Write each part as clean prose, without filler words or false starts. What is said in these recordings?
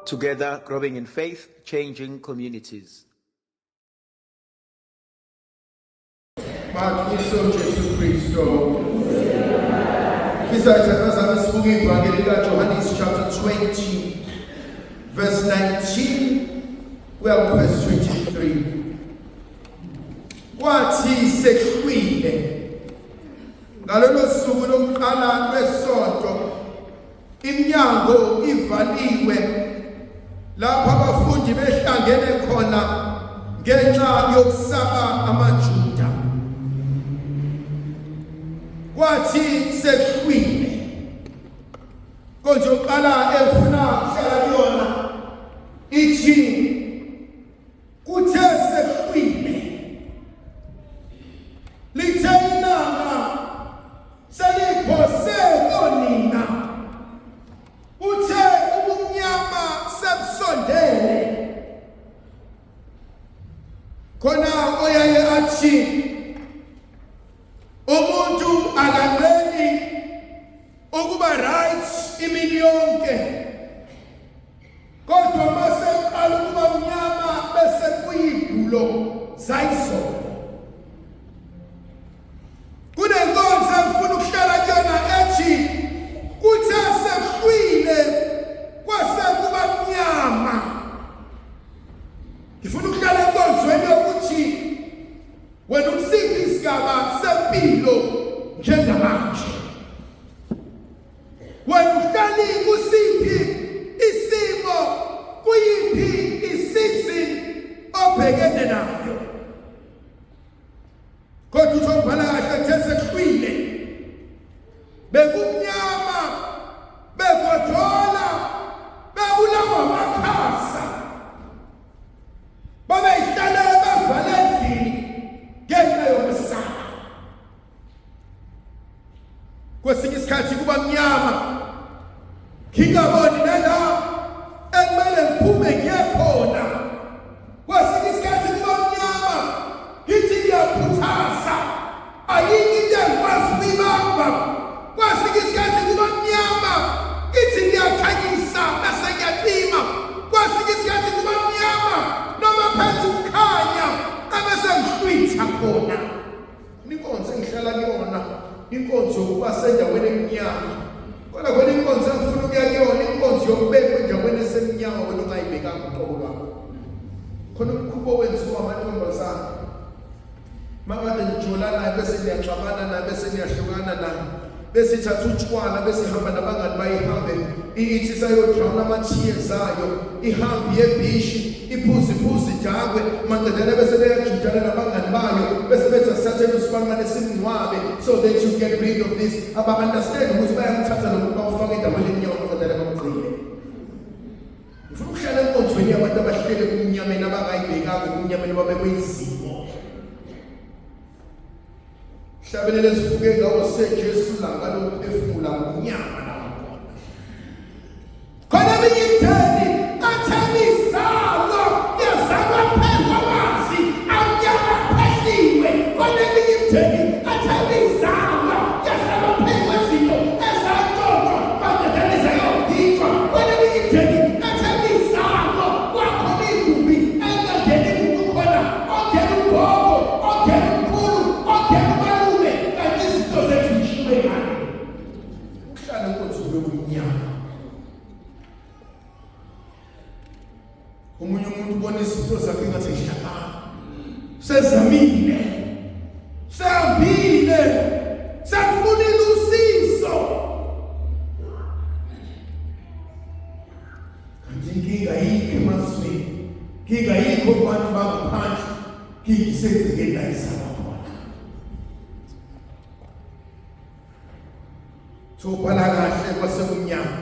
Together, growing in faith, changing communities. Makiso Jesu Kristo. Johannes chapter 20, verse 19, well, verse 23. Kwathi sehlwile ngalolo suku lokuqala lwesonto iminyango ivaliwe lapha abafundi behlangene khona ngenxa yokusaba amaJuda. Kwathi sehlwile konje uqala efuna ukuhlala kuyona ithi kuthe sehlwile lithe ilanga seliphose konina uthe ubumnyama sebusondele khona oyaye athi umuntu akanqeni ukuba right imini yonke kodwa mase qala ukuba mnyama bese kuyigulo zayizolo. Kunenkonzo engifuna ukuhlala kuyona ethi kuthe sehlwile kwase kuba mnyama. Ngifuna ukuhlala enkonzweni yokuthi wena ukusiphi isigaba sempilo njengamanje, wena uhlali kusiphi isimo, kuyiphi isizini obhekene nayo. Kodwa uthombhala kahle ethe sehlwile bekumnyama begodhola bebulawa amakhaza babeyihlala bavale endlini ngenxa yokusaba. Kwesinye isikhathi kuba mnyama ngingaboni nala ekumele ngiphume ngiye khona. Kwesinye isikhathi kuba mnyama ngithi ngiyakhuthaza ayikho into engikwazi ukuyibamba. Kwesinye isikhathi kuba mnyama ngithi ngiyakhanyisa bese ngiyacima. Kwesinye isikhathi kuba mnyama noma phethe ukukhanya ebese ngihlwitha khona. Inkonzo engihlala kuyona inkonzo yokuba sendaweni emnyama. Kodwa kwena inkonzo engifuna ukuya kuyona inkonzo yokubekwa endaweni esemnyama wena ungayibekanga uqobo lwakho. Khona umkhubo wenziwa amantombazana makade nijolana naye bese niyaxabana naye bese niyahlukana naye bese ithatha utshwala bese ihamba nabangani bayihambe ithi sayodrawna ama-tears ayo ihambe yebhishi iphuze idakwe maqedane bese beyajutana nabangani bayo bese bethi asithathele usibanqane simngcwabe so that you get rid of this. Aba-understand ukuthi bayamthatha lo muntu bawufaka endaweni emnyama maqedane bamgcine. Ngifuna ukuhlala enkonzweni yabantu abahlele kumnyameni abangayibhekanga kumnyameni babekwe izimo. Hlabelele sifuke ngawo seJesu langa lokuphefumula kumnyama lapho. Khona bengitheni athabisalo yazama phela wazi amnyama pheliwe. Khona bengitheni athabisalo yazama phela izinto ezaxoxwa maqedane zayodikwa. Khona bengitheni athabisalo wakho igumbi engangeni umuntu khona ongena ugogo ongena umkhulu ongena umalume kanti izinto zethu zishiwe ngani. Ukuhlala enkonzweni yomnyama. Omunye umuntu ubona izinto zakhe ngathi zihlakana. Sezamile. Sehambile. Sekufunile usizo. Kanti inkinga yikho emazweni. Inkinga yikho kubantu bangaphandle. Inkinga isenzeke la isabona. Thobhala kahle kwasekumnyama.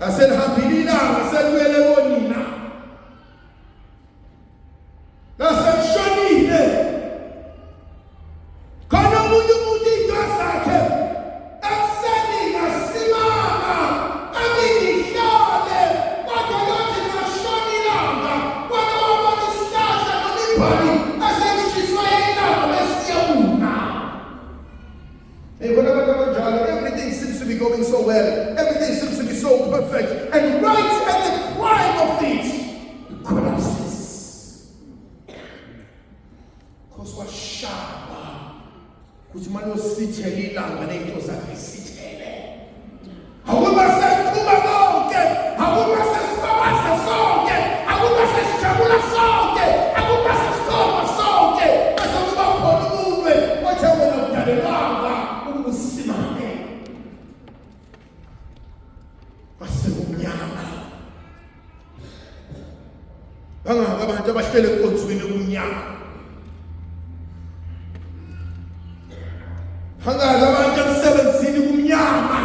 Aselihambile ilanga selibuyele konina. Naselishonile. Khona umuntu into zakhe ekuseni ngasimama amingihlale kodwa yothi ngashona ilanga kodwa wabona isihlahla nomibhali asengishiswa ilanga besiyabuna. Khona abantu abanjalo everything seems to be going so well. Everything seems to be so perfect. And right at the prime of it, it collapses. Because what sharp, which man was sitting and it was like sitting. I would not say Kumago again. I would not say Spabasa song again. I would not say Shabula song again. I would not say Skoma song again. I said, I'm going to move it. What's up with the lava? Who was Simone? I said, Unyama. Abantu abahlele ekonzweni kumnyama. Hangazi abantu emsebenzini kumnyama.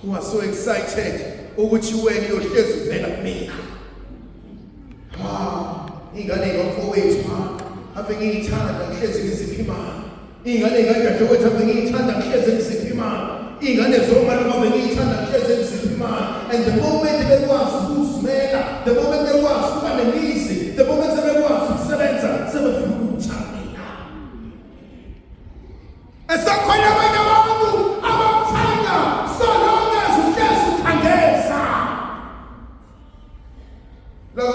Who are so excited ukuthi wena uyohlezi phela kumina. Ingane ngomfowethu ave ngiyithanda ngihlezi ngiziphi imali. Ingane ngajadewethu ave ngiyithanda ngihlezi ngiziphi imali. Ingane zomalume ave ngiyithanda ngihlezi ngiziphi imali. And the moment bekwazi ukuzimela, the moment bekwazi ukuba nemisi, the moment sebekwazi ukusebenza, sebefuna ukuthanda mina. Esakhona abanye abantu abathanda so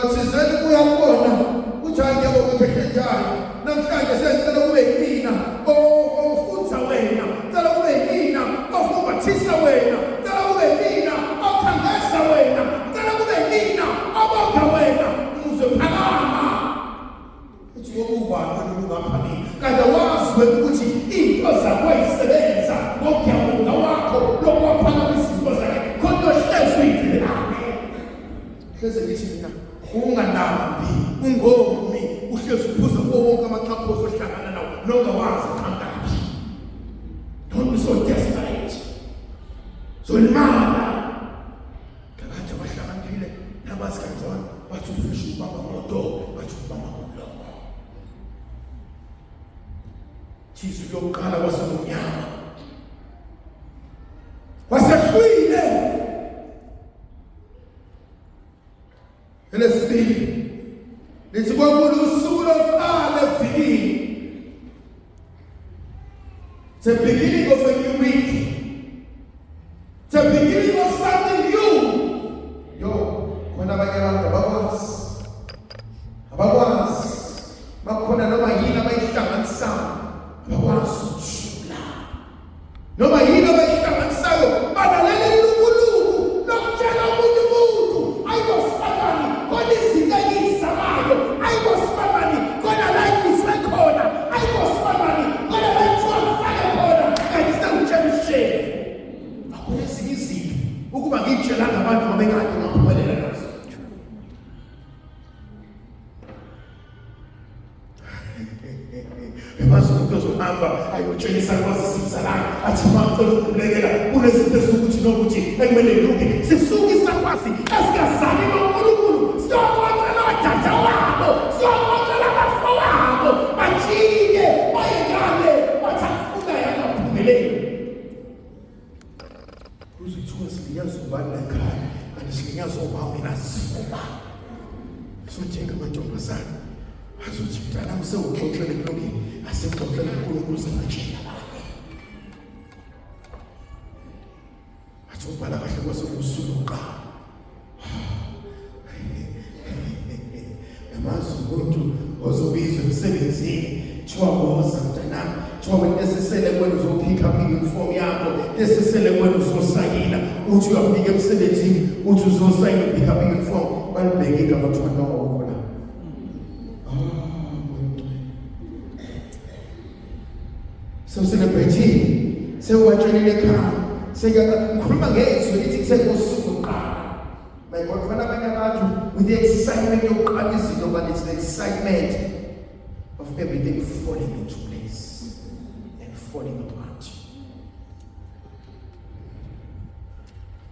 Sizeni kuyabona uthande bokuthehlejayo namhlanje senzela kube yimina ofundisa wena cela kube yimina ofubathisa wena cela kube yimina okhangisa wena cela kube yimina obonga wena uzophakama uthi ubani ungaphani kanti wazi ukuthi into zakho isebenza ngokuyamunga wakho lokuphakamisa izinto zakhe kodwa hlezi uyidlelane hlezi ngithi mina unganambi ungomi uhlezi uphuza wonke amachapho ohlangana nawo nongawazi qhankaphi. Don't be so desperate. Zolimala kade bahlangile nabasikhathana bathi ufisha ubaba moto bathi ubaba ngomlomo. Jesu lokhala wasemnyama wasehlwile. Elesibili lithi kwakulo usuku lokuqala evikini. The beginning of a new week. The beginning of something new. Yo, khona abanye abantu abakwazi bakhona noma yini abayihlanganisayo abakwazi ukujula noma yini abayihlanganisayo banalela uNkulunkulu lokutshela umuntu umuntu ayibosifakani khona izinto engizizamayo ayibosifakani khona la ngifike khona ayibosifakani khona la ngifike khona kanti sengitshela ishefu akho ezinye izinto ukuba ngitshelanga abantu babengade ngaphumelela nazo. Emazi umuntu ozohamba ayotshengisa kwazisizalanga athi mangicela ukukhulekela kunezinto ezokuthi nokuthi ekumele ngilunge sisuke isakwazi esikazali noNkulunkulu siyokwakela odada wabo siyokwakela abafowabo bajike bayengane bathafuna yangaphumeleli kuzithuka silinyazo ubani ekhaya kanti silinyazo ubawe nasifuba sojenga amantombazane azothi mntanami sewuxoxele kulungile asexoxele uNkulunkulu sengatshela bakhe athi ubhala kahle kwasekusuka emazi umuntu ozobizwa emsebenzini thiwa boza mntanami thiwa wena esisele kwena uzophika uniform yakho esisele kwena uzosayina uthi uyafika emsebenzini uthi uzosayina uphika uniform balibheke igama kuthiwa no. So celebrating, so watching in the car, say ngikhuluma ngezwe lithi sekusuku lokuqala. My God, when abanye abantu with the excitement yokuqala izinto, but it's the excitement of everything falling into place and falling apart.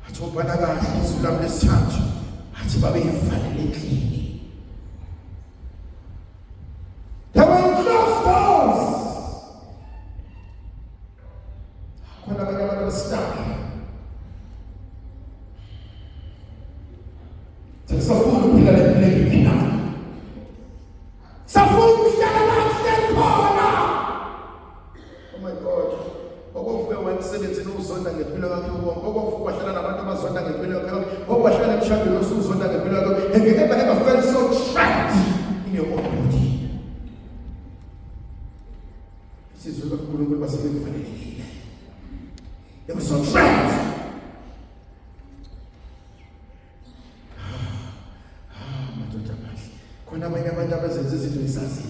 Athi ubana kahle izwi lami lesithathu athi babe yivalelekile. There were closed doors. When I was stuck, so full Have you ever felt so trapped in your own body? This is what God was saying. They were so trapped. Khona abanye abantu abazenza izinto esaziyo.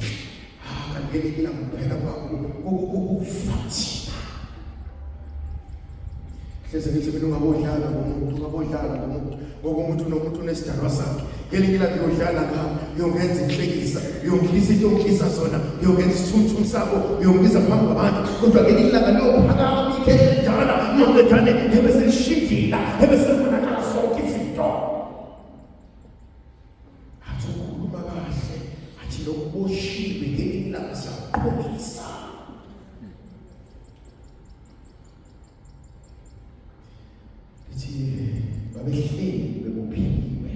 Kangelikile ngokuphela kwakho ukufathi. Hleze ngithi mina ungabodlala ngomuntu, ngoba umuntu nomuntu unesidalwa sakhe. Ngelikile ngiyodlala ngami, uyongenza inhlekisa, uyongilisa into ongihlisa zona, uyongenza isithunthunu sakho, uyongisa phambi kwabantu. Kodwa ngelikile ngalophakama ikhe njalo, ngokethane ebese lishidila, ebese kubonakala sonke izinto. Lokuboshiwe ngelinye ilanga siyakholisa. Lithi babehleli bebophiliwe.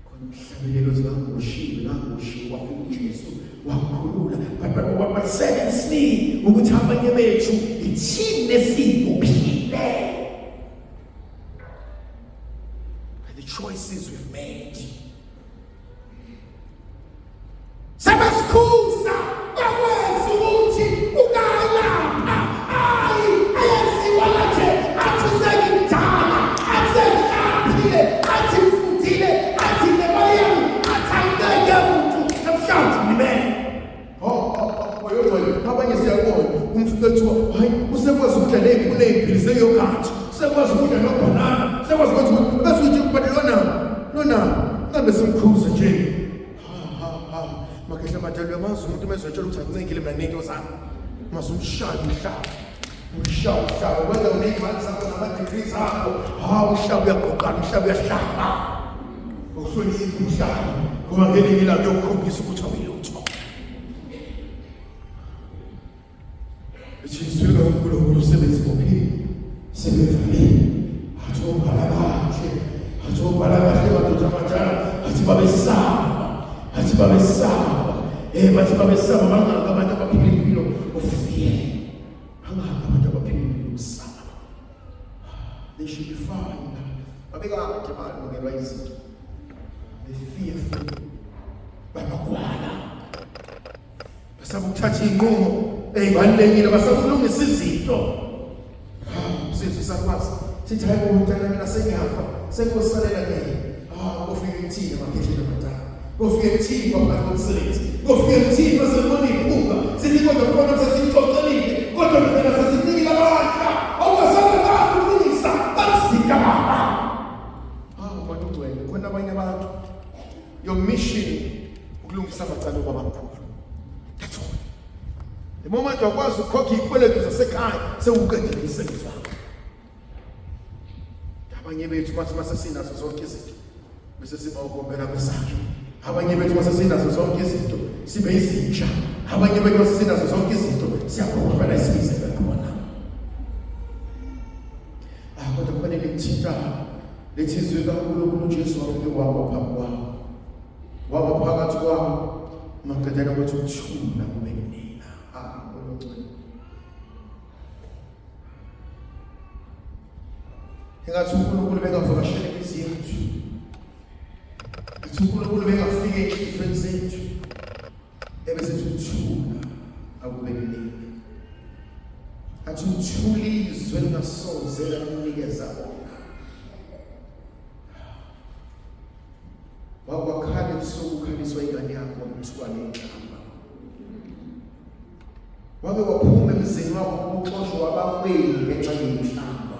Khona umhlabelelo zikangoshiwe wafika uJesu wakhulula. But secondly ukuthi abanye bethu ithini esibophile. The choices we've made. Sabaskuza bakwazi ukuthi ukalapha ayasiwala nje athi sekudala asehlaphile athi mfundile athi nemali yami athangeke umuntu emshado nimene abanye siyabona umfowethu hayi usekwazi ukudla neziphule eziphilise yogathi usekwazi ukudla nobanana usekwazi ukuthi bese uthi lona ngabe simkhuza nje. Makehla madalo yamazi umuntu mezotshela ukuthi akuncengile mina nento zami masumshaya umhlaba whether unemali zakho nama-degrees akho umhlaba uyagqokana umhlaba uyahlaba uhlonipha umhlaba ngoba ngelinye ilanga kuyokukhombisa ukuthi awuyilutho. Ejiswe kaNkulunkulu usebenzi bophile sebevamile athi obhala kahle madoda amadala athi babesaba bangaka abantu abaphila impilo ofear. Bangaka abantu abaphila impilo usaba. They should be fine. Babekade balungelwa izinto. Fearful. Babakwala. Basaba ukuthatha inqumo ezibalulekile, basaba ukulungisa izinto. Sisi sakwazi sithi hayi umntana mina sengiyafa senkosalela ngeke. Ufike uthini makhehle namadala. Ufike uthini kwabantu bomsebenzi. Ufike uthini basemoni iphunga. Sithi kodwa khona sesixoxelile. Kodwa mina sesinikile abandla. Awasana la ukulungisa basika baba. Abantu ugcwele khona abanye abantu. Your mission ukulungisa abacala kwabakhulu. That's all. The moment wakwazi ukukhokha izikweletu zasekhaya sewuqedile umsebenzi wakho. Abanye bethu bathi masesinazo zonke izinto bese siba ukombela kwesakhe. Abanye bethu masesinazo zonke izinto sibe izintsha. Abanye bethu masesinazo zonke izinto siyakhokhela isibizelo khona. Kodwa kufanele kuthinta lethizwe kaNkulunkulu uJesu wafike waba phambi kwabo. Waba phakathi kwabo maqedela ukuthi uthula kube nina. Engathi uNkulunkulu bengavakashela izindlu. uNkulunkulu bengafike ezinhlizweni zethu. Ebese uthula akube nini. Athi uthuli izwe lingasozela kunikeza bona. Wakwakhale ubusuku ukhaliswa ingane yakho ngomthwalo enhlamba. Wake waphuma emzini wakho ukuxoshwa wabakweli ngenxa yenhlamba.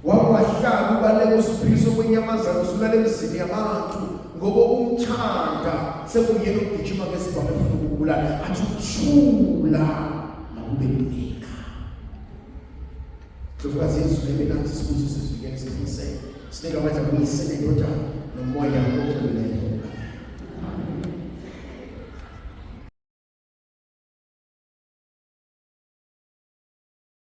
Wawahlala ubaleka usiphiliso kwenyamazana usulale emzini yabantu ngoba umthanda sekuyena ukugijima ngesibhamu efuna ukubulala. Athi uthula makube nina. Sofukazi izwi leminathi sibuzo sesifikeni siphise. Sinika abathi akuyisele indodana nomoya oqinileyo.